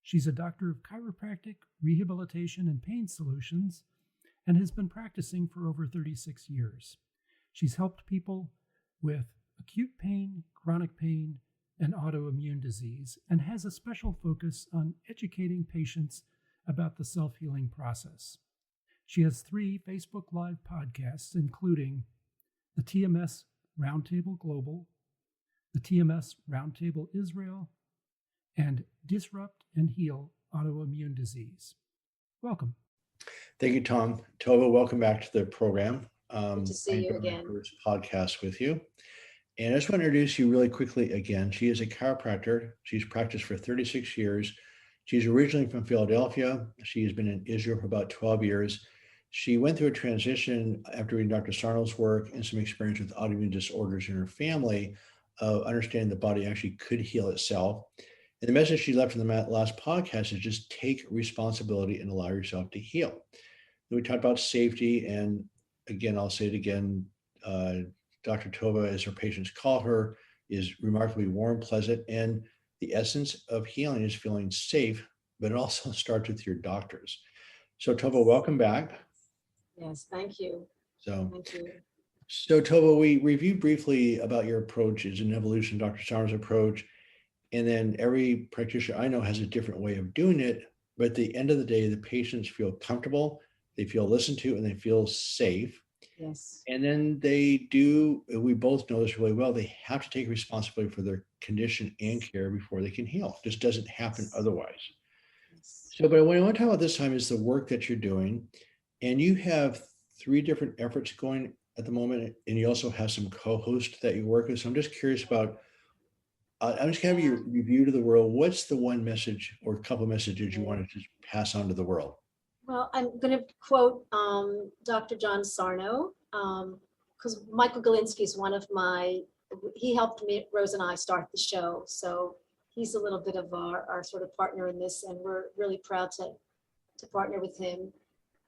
She's a doctor of chiropractic, rehabilitation, and pain solutions, and has been practicing for over 36 years. She's helped people with acute pain, chronic pain, and autoimmune disease, and has a special focus on educating patients about the self-healing process. She has 3 Facebook Live podcasts, including the TMS Roundtable Global, the TMS Roundtable Israel, and Disrupt and Heal Autoimmune Disease. Welcome. Thank you, Tom. Tova, welcome back to the program. Good to see you again. My first podcast with you. And I just want to introduce you really quickly again. She is a chiropractor. She's practiced for 36 years. She's originally from Philadelphia. She has been in Israel for about 12 years. She went through a transition after reading Dr. Sarno's work and some experience with autoimmune disorders in her family of understanding the body actually could heal itself. And the message she left in the last podcast is just take responsibility and allow yourself to heal. Then we talked about safety, and again, I'll say it again, Dr. Tova, as her patients call her, is remarkably warm, pleasant, and the essence of healing is feeling safe, but it also starts with your doctors. So Tova, welcome back. Yes, thank you. Thank you. So Tova, we reviewed briefly about your approach as an evolution, Dr. Sarno's approach, and then every practitioner I know has a different way of doing it, but at the end of the day, the patients feel comfortable, they feel listened to, and they feel safe. Yes. And then they do, we both know this really well, they have to take responsibility for their condition and care before they can heal. It just doesn't happen otherwise. Yes. So, but what I want to talk about this time is the work that you're doing. And you have 3 different efforts going at the moment, and you also have some co-hosts that you work with. So I'm just curious about, I'm just going to have you review to the world. What's the one message or a couple of messages you want to just pass on to the world? Well, I'm going to quote Dr. John Sarno, because Michael Galinsky is one of he helped me, Rose and I, start the show. So he's a little bit of our sort of partner in this, and we're really proud to partner with him.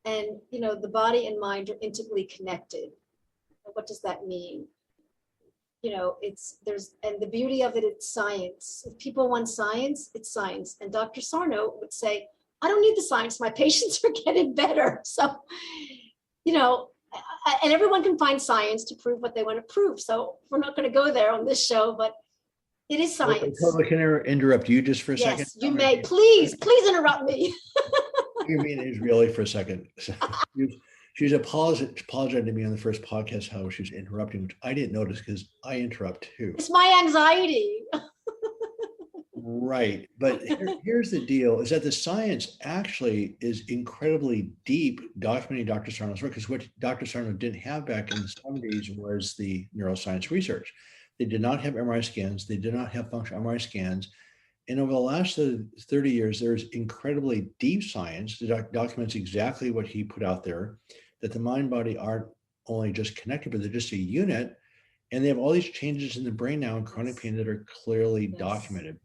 And, you know, the body and mind are intimately connected. What does that mean? You know, and the beauty of it, it's science. If people want science, it's science. And Dr. Sarno would say, I don't need the science. My patients are getting better. So, you know, and everyone can find science to prove what they want to prove. So we're not going to go there on this show, but it is science. Well, can I interrupt you just for a second? Yes, you may. Please interrupt me. You mean Israeli for a second. She was apologizing to me on the first podcast how she was interrupting, which I didn't notice because I interrupt too. It's my anxiety. Right. But here's the deal, is that the science actually is incredibly deep documenting Dr. Sarno's work, because what Dr. Sarno didn't have back in the 70s was the neuroscience research. They did not have MRI scans. They did not have functional MRI scans. And over the last 30 years, there's incredibly deep science that documents exactly what he put out there, that the mind body aren't only just connected, but they're just a unit. And they have all these changes in the brain now in chronic pain that are clearly documented.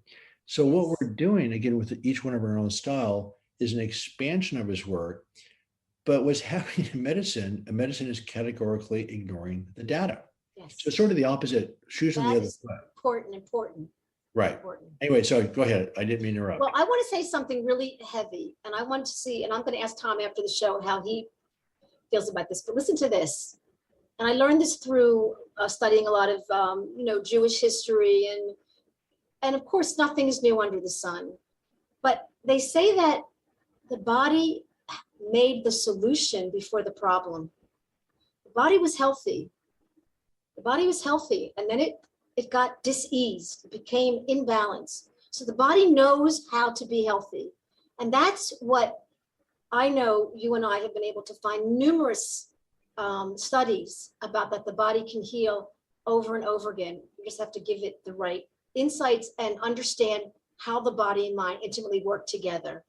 So what we're doing, again, with each one of our own style, is an expansion of his work. But what's happening in medicine is categorically ignoring the data. Yes. So it's sort of the opposite, shoes on the other foot. Important. Right. Important. Anyway, so go ahead. I didn't mean to interrupt. Well, I want to say something really heavy, and I want to see, and I'm going to ask Tom after the show how he feels about this, but listen to this. And I learned this through studying a lot of, Jewish history, and of course, nothing is new under the sun. But they say that the body made the solution before the problem. The body was healthy. And then it got diseased, it became imbalanced. So the body knows how to be healthy. And that's what I know you and I have been able to find numerous studies about, that the body can heal over and over again. You just have to give it the right insights and understand how the body and mind intimately work together.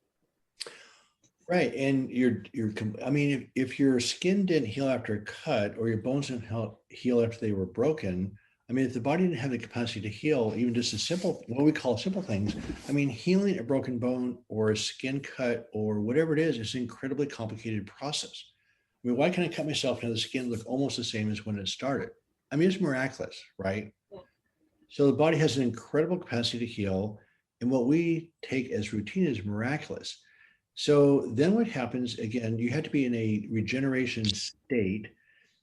Right. And if your skin didn't heal after a cut, or your bones didn't heal after they were broken, if the body didn't have the capacity to heal, even just what we call simple things, healing a broken bone or a skin cut or whatever it is an incredibly complicated process. Why can I cut myself and the skin look almost the same as when it started? It's miraculous, right? Yeah. So the body has an incredible capacity to heal. And what we take as routine is miraculous. So then what happens, again, you have to be in a regeneration state.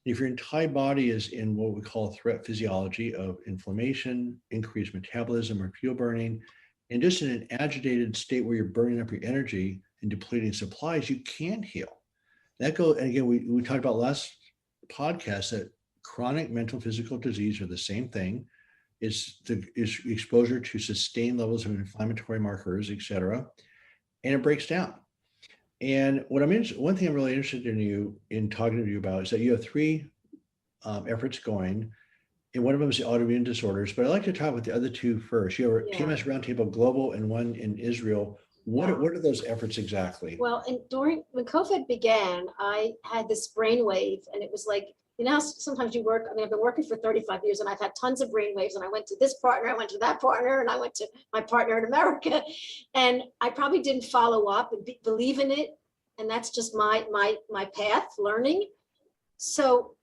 If your entire body is in what we call threat physiology of inflammation, increased metabolism or fuel burning, and just in an agitated state where you're burning up your energy and depleting supplies, you can't heal. That goes, and again, we talked about last podcast that chronic mental physical disease are the same thing. Is exposure to sustained levels of inflammatory markers, et cetera, and it breaks down. And one thing I'm really interested in talking to you about is that you have three efforts going, and one of them is the autoimmune disorders. But I'd like to talk about the other two first. You have TMS Roundtable Global and one in Israel. What are those efforts exactly? Well, and when COVID began, I had this brainwave, and it was like, you know how sometimes you work, I mean, I've been working for 35 years and I've had tons of brainwaves, and I went to this partner, I went to that partner, and I went to my partner in America. And I probably didn't follow up and believe in it. And that's just my path, learning. So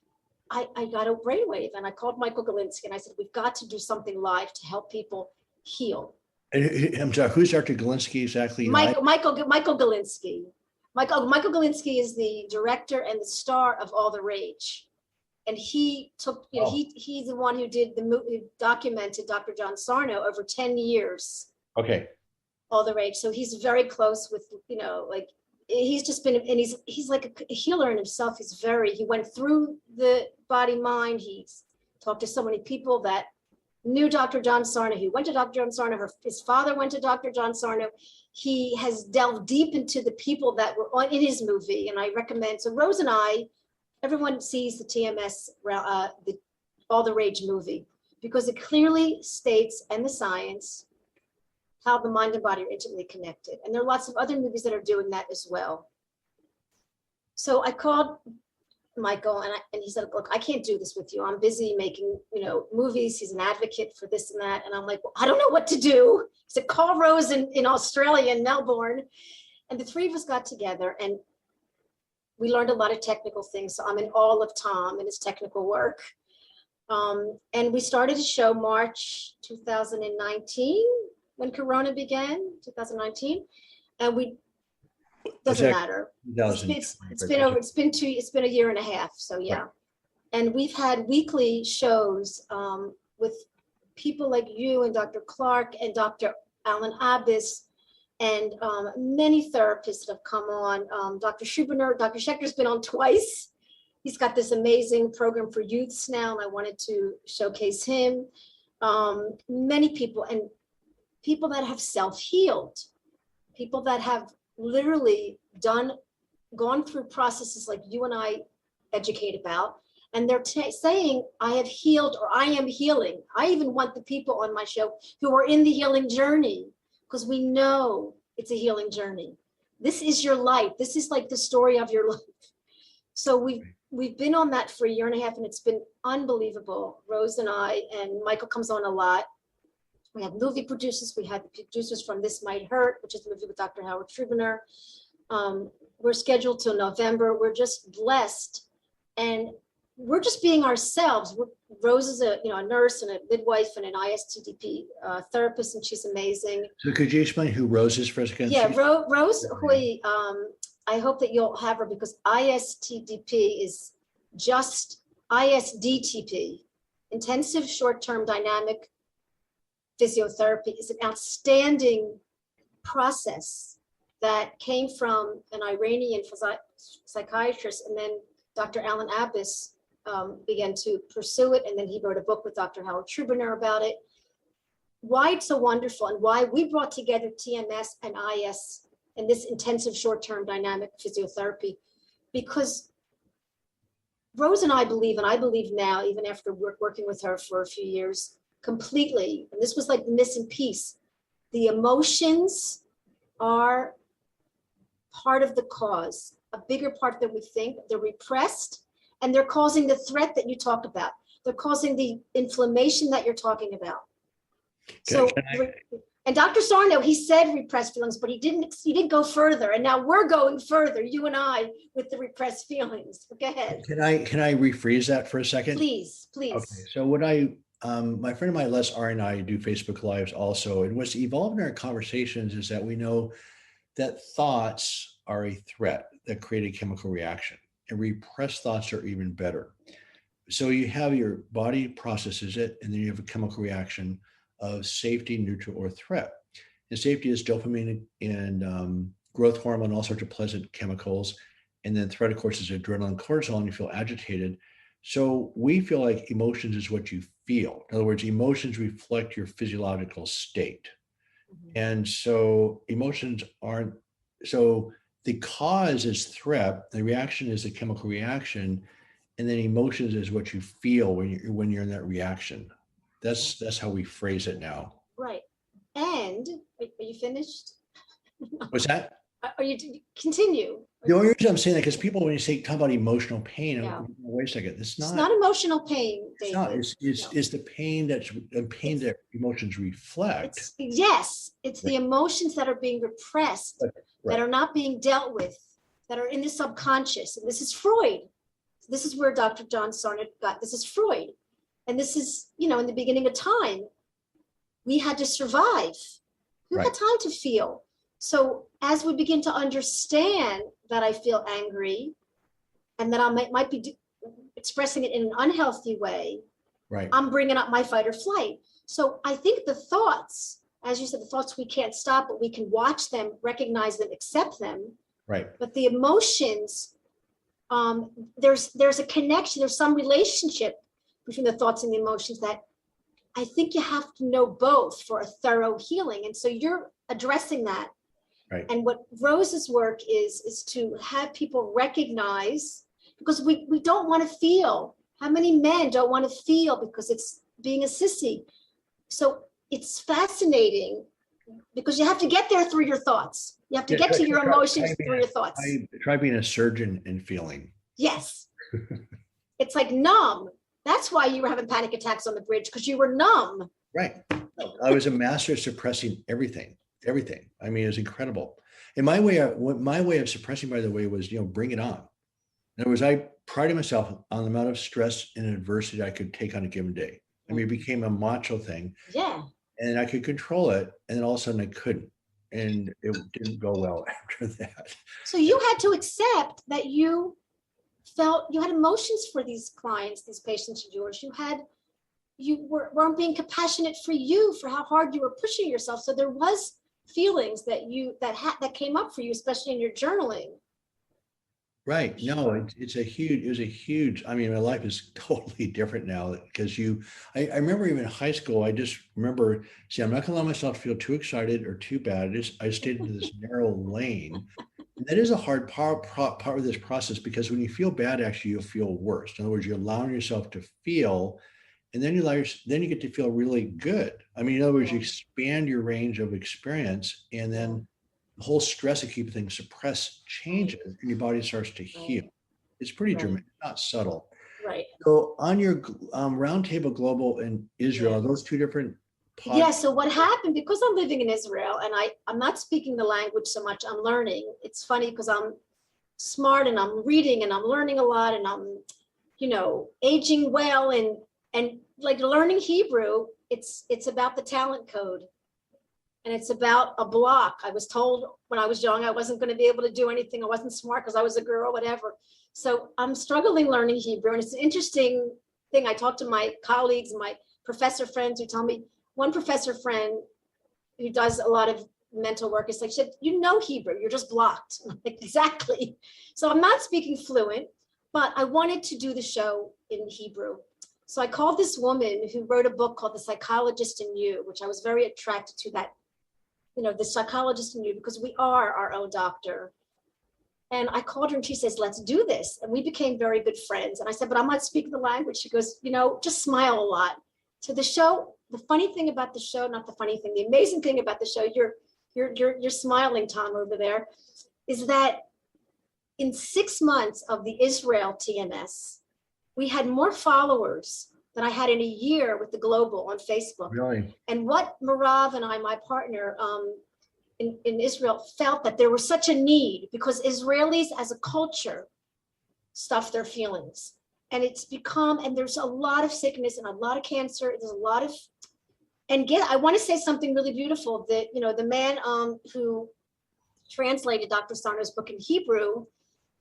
I got a brainwave, and I called Michael Galinsky and I said, we've got to do something live to help people heal. And I'm sorry, who's Dr. Galinsky exactly? Michael Galinsky. Michael Galinsky is the director and the star of All the Rage. And he took, he's the one who did the movie, documented Dr. John Sarno over 10 years. Okay. All the Rage. So he's very close with, like, he's just been, and he's like a healer in himself. He went through the body mind. He's talked to so many people that knew Dr. John Sarno. He went to Dr. John Sarno. His father went to Dr. John Sarno. He has delved deep into the people that were in his movie. And I recommend, so Rose and I, everyone sees the TMS, All the Rage movie, because it clearly states, and the science, how the mind and body are intimately connected. And there are lots of other movies that are doing that as well. So I called Michael, and he said, look, I can't do this with you. I'm busy making, movies. He's an advocate for this and that. And I'm like, well, I don't know what to do. He said, call Rose in Australia, in Melbourne. And the three of us got together, and we learned a lot of technical things. So I'm in awe of Tom and his technical work. And we started a show March 2019, when Corona began, 2019. And doesn't matter. It's been a year and a half. So yeah. Right. And we've had weekly shows with people like you and Dr. Clark and Dr. Alan Abbas, and many therapists that have come on. Dr. Schubiner, Dr. Schechter's been on twice. He's got this amazing program for youths now, and I wanted to showcase him. Many people, and people that have self-healed, people that have literally gone through processes like you and I educate about, and they're saying, I have healed, or I am healing. I even want the people on my show who are in the healing journey, because we know it's a healing journey. This is your life. This is like the story of your life. So we've been on that for a year and a half, and it's been unbelievable. Rose and I, and Michael comes on a lot. We have movie producers. We had the producers from This Might Hurt, which is the movie with Dr. Howard Schubiner. We're scheduled till November. We're just blessed, and we're just being ourselves. Rose is a nurse and a midwife and an ISTDP therapist, and she's amazing. So could you explain who Rose is for us again? Yeah, Rose Hui. I hope that you'll have her, because ISTDP is just ISDTP, intensive short-term dynamic physiotherapy, is an outstanding process that came from an Iranian psychiatrist, and then Dr. Alan Abbas began to pursue it, and then he wrote a book with Dr. Howard Schubiner about it. Why it's so wonderful, and why we brought together TMS and IS in this intensive short-term dynamic physiotherapy, because Rose and I believe, and I believe now, even after working with her for a few years, completely, and this was like the missing piece, the emotions are part of the cause, a bigger part than we think. They're repressed, and they're causing the threat that you talk about. They're causing the inflammation that you're talking about. And Dr. Sarno, he said repressed feelings, but he didn't go further. And now we're going further, you and I, with the repressed feelings. Go ahead. Can I rephrase that for a second? Please. Okay. So what I my friend of mine, Les R, and I do Facebook Lives also. And what's evolved in our conversations is that we know that thoughts are a threat that create a chemical reaction, and repressed thoughts are even better. So you have your body processes it, and then you have a chemical reaction of safety, neutral, or threat. And safety is dopamine and growth hormone, all sorts of pleasant chemicals. And then threat, of course, is adrenaline, cortisol, and you feel agitated. So we feel like emotions is what you feel. In other words, emotions reflect your physiological state. Mhm. And so emotions aren't, so the cause is threat, the reaction is a chemical reaction, and then emotions is what you feel when you're in that reaction. That's how we phrase it now. Right. And are you finished? What's that? Are you continue? The only reason I'm saying that because people, when you say talk about emotional pain, Yeah. wait a second, It's not emotional pain, it's not. David. It's the pain that emotions reflect. Yes, it's the emotions that are being repressed, Right. that are not being dealt with, that are in the subconscious. And this is Freud. This is where Dr. John Sarno got, this is Freud. And this is, in the beginning of time, we had to survive. Who had time to feel? So as we begin to understand that I feel angry and that I might be expressing it in an unhealthy way, Right. I'm bringing up my fight or flight. So I think the thoughts, as you said, the thoughts we can't stop, but we can watch them, recognize them, accept them. Right. But the emotions, there's a connection, there's some relationship between the thoughts and the emotions that I think you have to know both for a thorough healing. And so you're addressing that. Right. And what Rose's work is to have people recognize, because we don't want to feel. How many men don't want to feel because it's being a sissy? So it's fascinating because you have to get there through your thoughts. You have to get to your emotions through your thoughts. Try being a surgeon and feeling. Yes. It's like numb. That's why you were having panic attacks on the bridge, because you were numb. Right. I was a master of suppressing everything. I mean, it was incredible. And my way of suppressing, by the way, was, bring it on. In other words, I prided myself on the amount of stress and adversity I could take on a given day. I mean, it became a macho thing. Yeah. And I could control it. And then all of a sudden I couldn't. And it didn't go well after that. So you had to accept that you felt you had emotions for these clients, these patients of yours. You weren't being compassionate for you, for how hard you were pushing yourself. So there was feelings that came up for you, especially in your journaling. Right. No, it was a huge, I mean, my life is totally different now because I remember even in high school, I just remember saying, I'm not going to allow myself to feel too excited or too bad. I stayed into this narrow lane. And that is a hard part of this process, because when you feel bad, actually, you'll feel worse. In other words, you're allowing yourself to feel, and then you get to feel really good. I mean, in other words, you expand your range of experience, and then the whole stress of keeping things suppressed changes, and your body starts to heal. It's pretty dramatic, not subtle. Right. So on your Roundtable Global in Israel, are those two different podcasts? Yeah. So what happened, because I'm living in Israel and I'm not speaking the language so much, I'm learning. It's funny because I'm smart and I'm reading and I'm learning a lot and I'm, aging well and like learning Hebrew, it's about the talent code. And it's about a block. I was told when I was young, I wasn't going to be able to do anything. I wasn't smart because I was a girl, whatever. So I'm struggling learning Hebrew. And it's an interesting thing. I talk to my colleagues, my professor friends who tell me, one professor friend who does a lot of mental work is like, you know Hebrew, you're just blocked. Like, exactly. So I'm not speaking fluent, but I wanted to do the show in Hebrew. So I called this woman who wrote a book called The Psychologist in You, which I was very attracted to, that the psychologist in you, because we are our own doctor. And I called her and she says, let's do this. And we became very good friends. And I said, but I'm not speaking the language. She goes, just smile a lot. So the show, the funny thing about the show, not the funny thing, the amazing thing about the show, you're smiling, Tom, over there, is that in 6 months of the Israel TMS, we had more followers than I had in a year with the Global on Facebook. Really? And what Marav and I, my partner in Israel, felt that there was such a need, because Israelis as a culture stuff their feelings. And it's become, and there's a lot of sickness and a lot of cancer. There's a lot of, I want to say something really beautiful that, the man who translated Dr. Sarno's book in Hebrew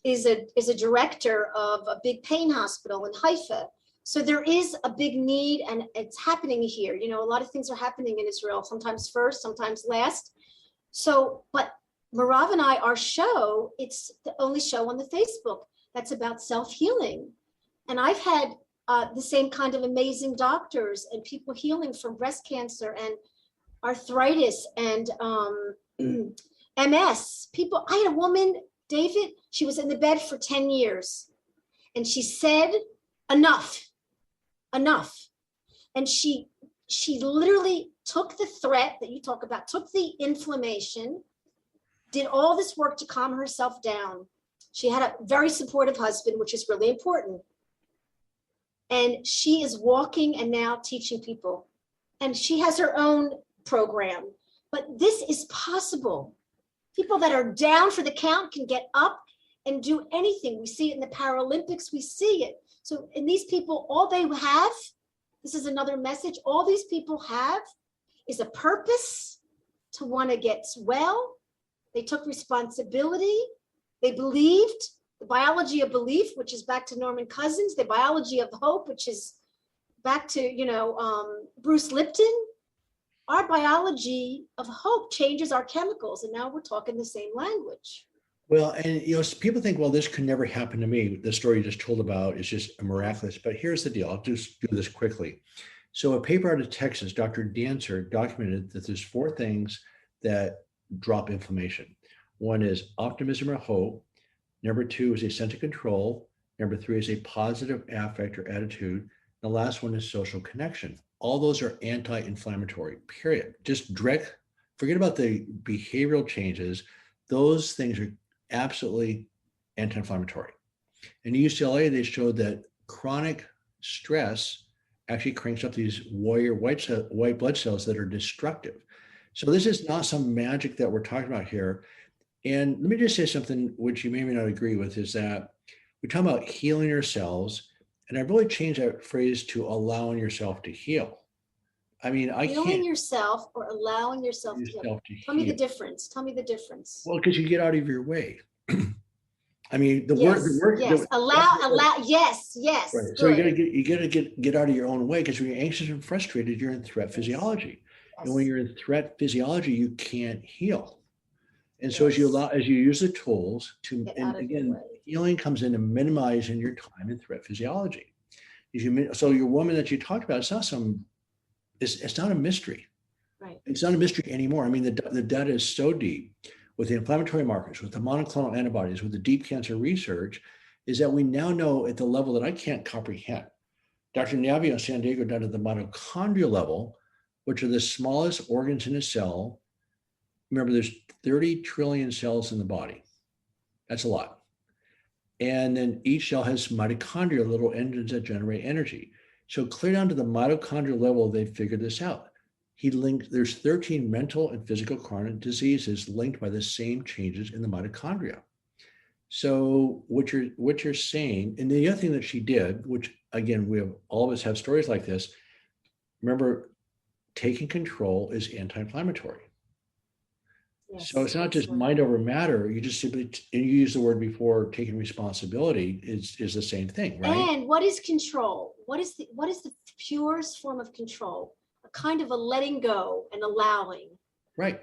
is a director of a big pain hospital in Haifa. So there is a big need, and it's happening here. A lot of things are happening in Israel, sometimes first, sometimes last. So, but Marav and I, our show, it's the only show on the Facebook that's about self-healing. And I've had the same kind of amazing doctors and people healing from breast cancer and arthritis and MS. People, I had a woman, David, she was in the bed for 10 years. And she said, enough. And she literally took the threat that you talk about, took the inflammation, did all this work to calm herself down. She had a very supportive husband, which is really important. And she is walking and now teaching people. And she has her own program. But this is possible. People that are down for the count can get up and do anything. We see it in the Paralympics, we see it. So, and these people, all they have, this is another message, all these people have is a purpose to want to get well. They took responsibility. They believed the biology of belief, which is back to Norman Cousins, the biology of hope, which is back to, Bruce Lipton. Our biology of hope changes our chemicals, and now we're talking the same language. Well, and people think, well, this could never happen to me. The story you just told about is just miraculous. But here's the deal. I'll just do this quickly. So a paper out of Texas, Dr. Dancer documented that there's 4 things that drop inflammation. One is optimism or hope. Number 2 is a sense of control. Number 3 is a positive affect or attitude. The last one is social connection. All those are anti-inflammatory, period. Just direct, forget about the behavioral changes. Those things are absolutely anti-inflammatory. In UCLA, they showed that chronic stress actually cranks up these warrior white blood cells that are destructive. So this is not some magic that we're talking about here. And let me just say something which you may or may not agree with, is that we talk about healing yourselves, and I've really changed that phrase to allowing yourself to heal. I mean, Healing yourself or allowing yourself to heal. Tell me the difference. Well, because you get out of your way. I mean, allow. Yes. Right. So you gotta get out of your own way, because when you're anxious and frustrated, you're in threat physiology. Yes. And when you're in threat physiology, you can't heal. And so as you use the tools to, and again, healing comes into minimizing your time in threat physiology. So your woman that you talked about, it's not a mystery. Right. It's not a mystery anymore. I mean, the data is so deep with the inflammatory markers, with the monoclonal antibodies, with the deep cancer research, is that we now know at the level that I can't comprehend. Dr. Navio in San Diego down to the mitochondrial level, which are the smallest organs in a cell. Remember, there's 30 trillion cells in the body. That's a lot. And then each cell has mitochondria, little engines that generate energy. So clear down to the mitochondrial level, they figured this out. There's 13 mental and physical chronic diseases linked by the same changes in the mitochondria. So what you're saying, and the other thing that she did, which again, all of us have stories like this. Remember, taking control is anti-inflammatory. Yes, so it's not just mind over matter. You just simply, and you use the word before, taking responsibility is the same thing, right? And what is control? What is the purest form of control? A kind of a letting go and allowing. Right.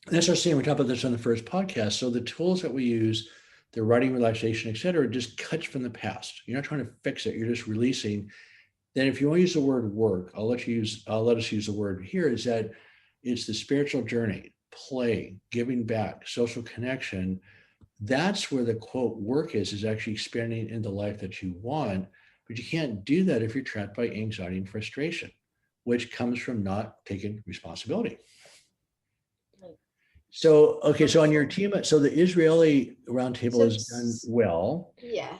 That's our saying. We talked about this on the first podcast. So the tools that we use, the writing, relaxation, et cetera, just cuts from the past. You're not trying to fix it. You're just releasing. Then if you want to use the word work, I'll let us use the word here, is that it's the spiritual journey, play, giving back, social connection. That's where the quote work is actually expanding into the life that you want. But you can't do that if you're trapped by anxiety and frustration, which comes from not taking responsibility. So, okay, so on your team, so the Israeli roundtable has done well. Yeah.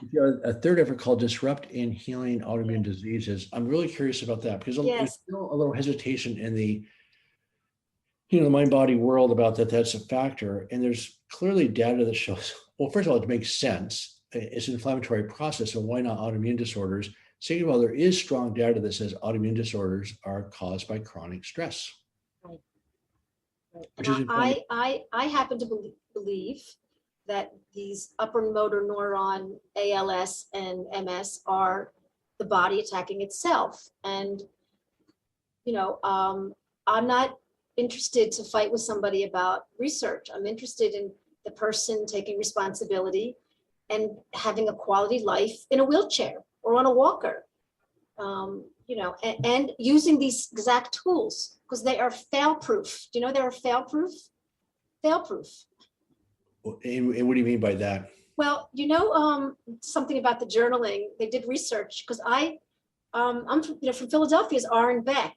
A third effort called Disrupt in Healing Autoimmune Diseases. I'm really curious about that, because there's still a little hesitation in the mind-body world about that's a factor. And there's clearly data that shows, well, first of all, it makes sense. it's an inflammatory process, so why not autoimmune disorders? Second of all, there is strong data that says autoimmune disorders are caused by chronic stress. Right. Which And is important. I happen to believe that these upper motor neuron ALS and MS are the body attacking itself. And, you know, I'm not interested to fight with somebody about research. I'm interested in the person taking responsibility and having a quality life in a wheelchair or on a walker, you know, and using these exact tools because they are fail-proof. Do you know they are fail-proof? Fail-proof. And what do you mean by that? Well, you know, something about the journaling. They did research because I'm from, you know, from Philadelphia's Aaron Beck,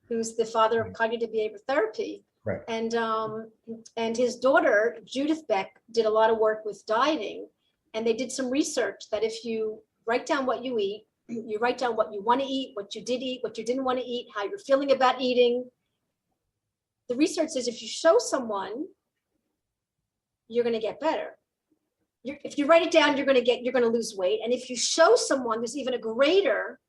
who's the father of cognitive behavioral therapy. Right. And his daughter, Judith Beck, did a lot of work with dieting. And they did some research that if you write down what you eat, you write down what you want to eat, what you did eat, what you didn't want to eat, how you're feeling about eating. The research says if you show someone, you're going to get better. If you write it down, you're going to lose weight. And if you show someone, there's even a greater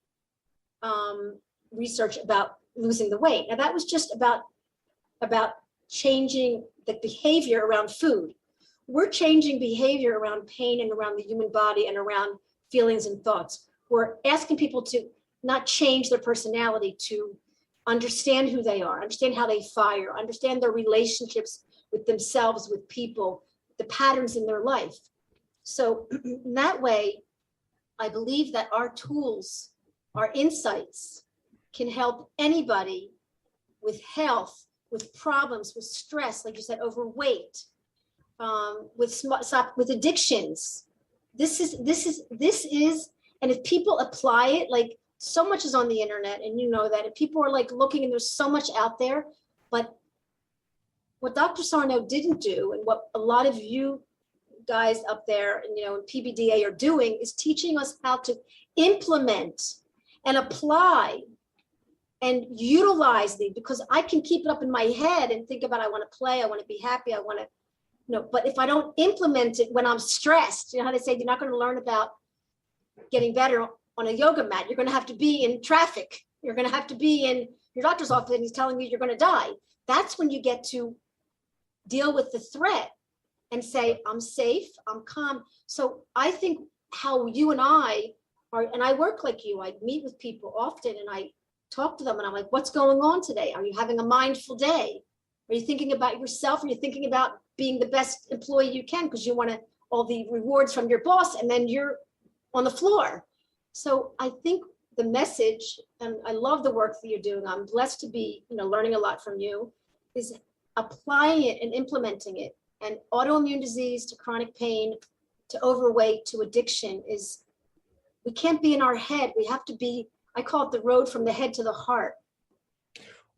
research about losing the weight. Now that was just about changing the behavior around food. We're changing behavior around pain and around the human body and around feelings and thoughts. We're asking people to not change their personality, to understand who they are, understand how they fire, understand their relationships with themselves, with people, the patterns in their life. So in that way, I believe that our tools, our insights can help anybody with health, with problems, with stress, like you said, overweight, with addictions. This is, and if people apply it, like so much is on the internet, and you know that, and people are like looking, and there's so much out there, but what Dr. Sarno didn't do, and what a lot of you guys up there and, you know, in PBDA are doing, is teaching us how to implement and apply and utilize these, because I can keep it up in my head and think about, I want to play, I want to be happy, I want to, you know, but if I don't implement it when I'm stressed, you know how they say you're not going to learn about getting better on a yoga mat. You're going to have to be in traffic. You're going to have to be in your doctor's office and he's telling you you're going to die. That's when you get to deal with the threat and say, I'm safe, I'm calm. So I think how you and I are, and I work like you, I meet with people often and I talk to them and I'm like, what's going on today? Are you having a mindful day? Are you thinking about yourself? Are you thinking about being the best employee you can because you want all the rewards from your boss, and then you're on the floor? So I think the message, and I love the work that you're doing, I'm blessed to be, you know, learning a lot from you, is applying it and implementing it. And autoimmune disease to chronic pain to overweight to addiction is, we can't be in our head. We have to be, I call it the road from the head to the heart.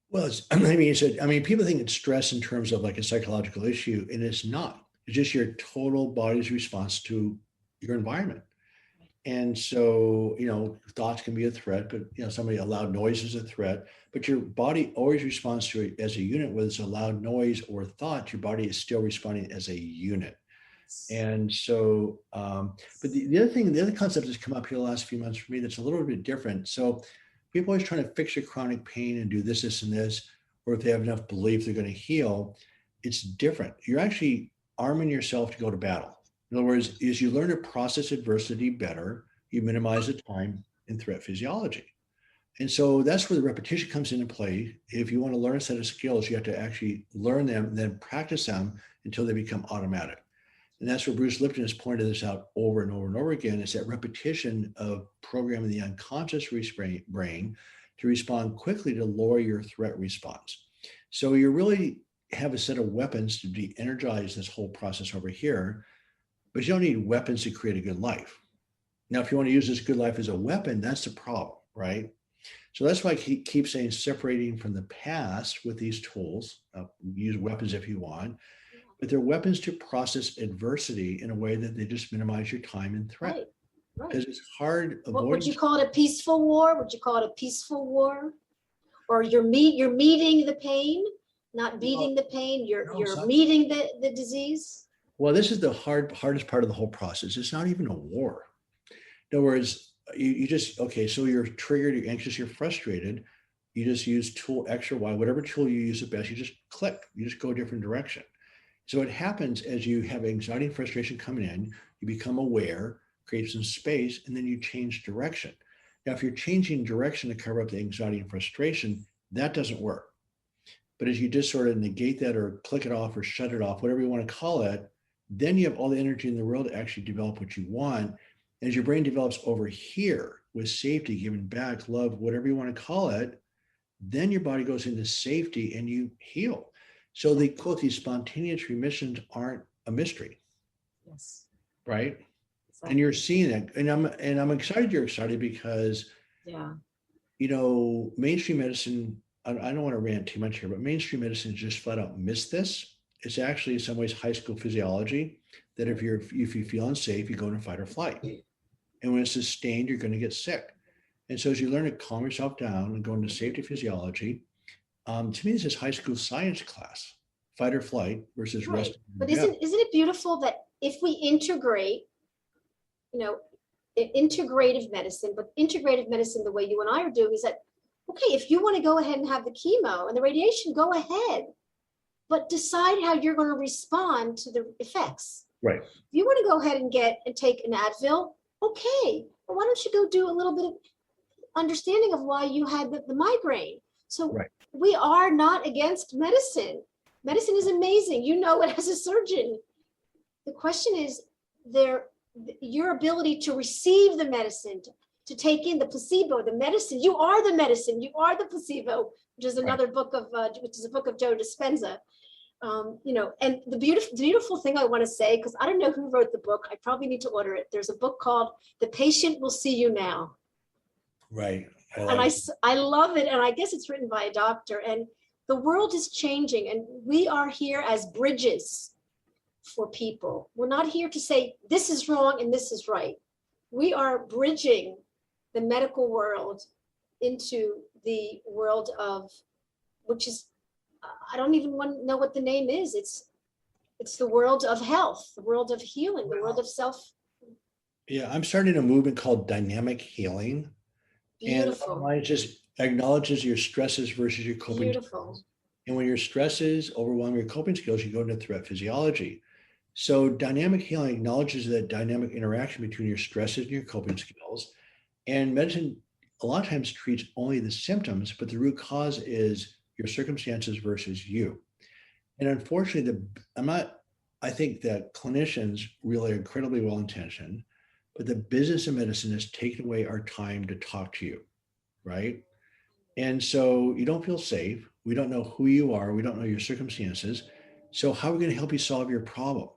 Well, people think it's stress in terms of like a psychological issue, and it's not. It's just your total body's response to your environment. And so, you know, thoughts can be a threat, but, you know, a loud noise is a threat, but your body always responds to it as a unit. Whether it's a loud noise or thought, your body is still responding as a unit. And so, but the other concept that's come up here the last few months for me that's a little bit different. So people always trying to fix your chronic pain and do this, this, and this, or if they have enough belief they're going to heal, it's different. You're actually arming yourself to go to battle. In other words, as you learn to process adversity better, you minimize the time in threat physiology. And so that's where the repetition comes into play. If you want to learn a set of skills, you have to actually learn them and then practice them until they become automatic. And that's where Bruce Lipton has pointed this out over and over and over again, is that repetition of programming the unconscious brain to respond quickly to lower your threat response. So you really have a set of weapons to de-energize this whole process over here, but you don't need weapons to create a good life. Now, if you want to use this good life as a weapon, that's the problem, right? So that's why I keep saying separating from the past with these tools. Use weapons if you want, but they're weapons to process adversity in a way that they just minimize your time and threat. Right. Because it's hard. Would you call it a peaceful war? Would you call it a peaceful war? Or you're meeting the pain, not beating the pain. You're meeting the disease. Well, this is the hardest part of the whole process. It's not even a war. In other words, you just, okay, so you're triggered, you're anxious, you're frustrated. You just use tool X or Y, whatever tool you use the best, you just click, you just go a different direction. So what happens as you have anxiety and frustration coming in, you become aware, create some space, and then you change direction. Now, if you're changing direction to cover up the anxiety and frustration, that doesn't work. But as you just sort of negate that or click it off or shut it off, whatever you want to call it, then you have all the energy in the world to actually develop what you want. As your brain develops over here with safety, giving back, love, whatever you want to call it, then your body goes into safety and you heal. So the quote, these spontaneous remissions aren't a mystery. Yes. Right. Exactly. And you're seeing it. And I'm excited you're excited because, yeah, mainstream medicine, I don't want to rant too much here, but mainstream medicine just flat out missed this. It's actually in some ways high school physiology that if you feel unsafe, you go into fight or flight. And when it's sustained, you're going to get sick. And so as you learn to calm yourself down and go into safety physiology, to me, this is high school science class, fight or flight versus right. rest. But isn't it beautiful that if we integrate, integrative medicine, but integrative medicine the way you and I are doing is that, okay, if you want to go ahead and have the chemo and the radiation, go ahead, but decide how you're going to respond to the effects. Right. If you want to go ahead and take an Advil, okay, but why don't you go do a little bit of understanding of why you had the migraine? So right. We are not against medicine. Medicine is amazing. You know it as a surgeon. The question is your ability to receive the medicine, to take in the placebo, the medicine. You are the medicine. You are the placebo, which is another book of a book of Joe Dispenza. And the beautiful thing I want to say, because I don't know who wrote the book. I probably need to order it. There's a book called "The Patient Will See You Now." Right. I love it, and I guess it's written by a doctor. And the world is changing, and we are here as bridges for people. We're not here to say this is wrong and this is right. We are bridging the medical world into the world of, which is, I don't even know what the name is. It's the world of health, the world of healing, the world of self. Yeah, I'm starting a movement called dynamic healing. Beautiful. And it just acknowledges your stresses versus your coping skills. And when your stresses overwhelm your coping skills, you go into threat physiology. So dynamic healing acknowledges that dynamic interaction between your stresses and your coping skills. And medicine a lot of times treats only the symptoms, but the root cause is your circumstances versus you. And unfortunately, I think that clinicians really are incredibly well-intentioned, but the business of medicine has taken away our time to talk to you, right? And so you don't feel safe. We don't know who you are. We don't know your circumstances. So how are we going to help you solve your problem?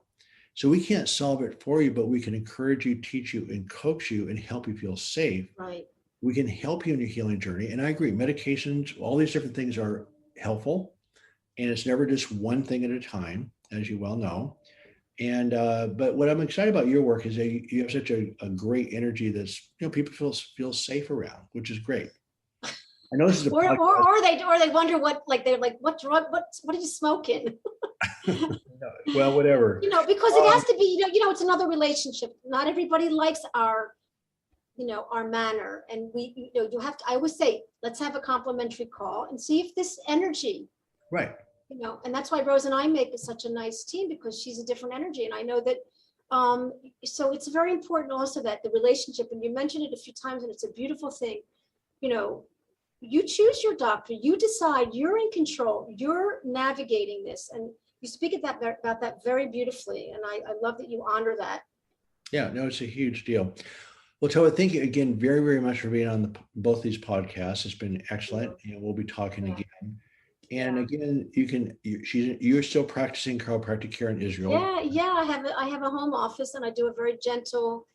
So we can't solve it for you, but we can encourage you, teach you, and coach you and help you feel safe. Right. We can help you in your healing journey. And I agree, medications, all these different things are helpful. And it's never just one thing at a time, as you well know. And but what I'm excited about your work is that you have such a great energy that's, people feel safe around, which is great. I know this is a or they wonder what, like, they're like, what drug, what are you smoking? Well, whatever. Because it has to be, it's another relationship. Not everybody likes our manner. And you have to, I always say, let's have a complimentary call and see if this energy. Right. And that's why Rose and I make such a nice team, because she's a different energy. And I know that, so it's very important also that the relationship, and you mentioned it a few times, and it's a beautiful thing, you choose your doctor, you decide, you're in control, you're navigating this. And you speak about that very beautifully. And I love that you honor that. Yeah, no, it's a huge deal. Well, Toa, thank you again very, very much for being on both these podcasts. It's been excellent. And we'll be talking again. And again, you're still practicing chiropractic care in Israel. Yeah. I have a home office, and I do a very gentle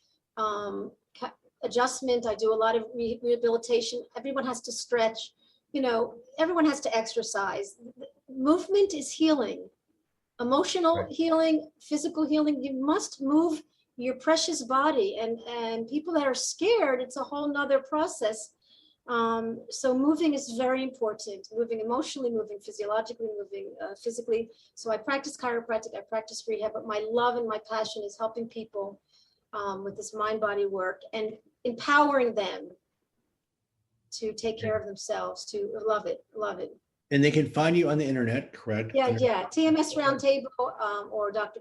adjustment. I do a lot of rehabilitation. Everyone has to stretch. Everyone has to exercise. Movement is healing. Emotional healing, physical healing. You must move your precious body. And people that are scared, it's a whole nother process. So moving is very important, moving emotionally, moving physiologically, moving physically. So I practice chiropractic, I practice rehab, but my love and my passion is helping people with this mind-body work and empowering them to take care of themselves, to love it, love it. And they can find you on the internet, correct? Yeah, TMS Roundtable or Dr.